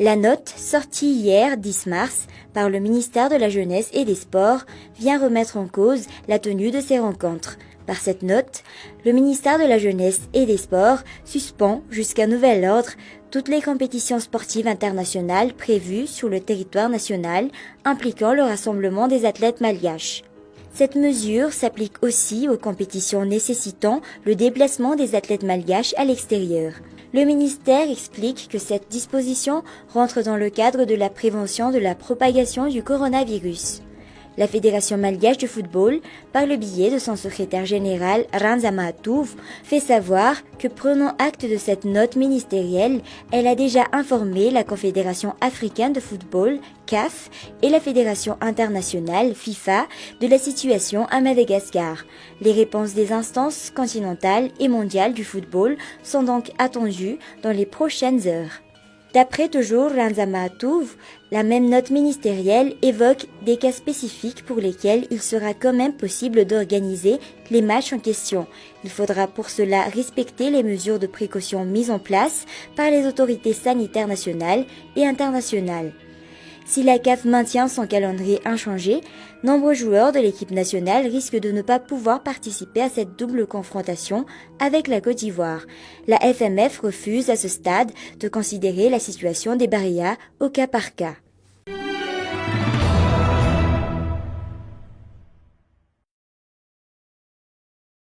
La note, sortie hier 10 mars par le ministère de la Jeunesse et des Sports, vient remettre en cause la tenue de ces rencontres. Par cette note, le ministère de la Jeunesse et des Sports suspend jusqu'à nouvel ordre toutes les compétitions sportives internationales prévues sur le territoire national impliquant le rassemblement des athlètes malgaches. Cette mesure s'applique aussi aux compétitions nécessitant le déplacement des athlètes malgaches à l'extérieur. Le ministère explique que cette disposition rentre dans le cadre de la prévention de la propagation du coronavirus. La Fédération malgache de football, par le biais de son secrétaire général Ranzama Atouv, fait savoir que prenant acte de cette note ministérielle, elle a déjà informé la Confédération africaine de football, CAF, et la Fédération internationale, FIFA, de la situation à Madagascar. Les réponses des instances continentales et mondiales du football sont donc attendues dans les prochaines heures. D'après toujours Ranzama Atouv, la même note ministérielle évoque des cas spécifiques pour lesquels il sera quand même possible d'organiser les matchs en question. Il faudra pour cela respecter les mesures de précaution mises en place par les autorités sanitaires nationales et internationales. Si la CAF maintient son calendrier inchangé, nombreux joueurs de l'équipe nationale risquent de ne pas pouvoir participer à cette double confrontation avec la Côte d'Ivoire. La FMF refuse à ce stade de considérer la situation des Barilla au cas par cas.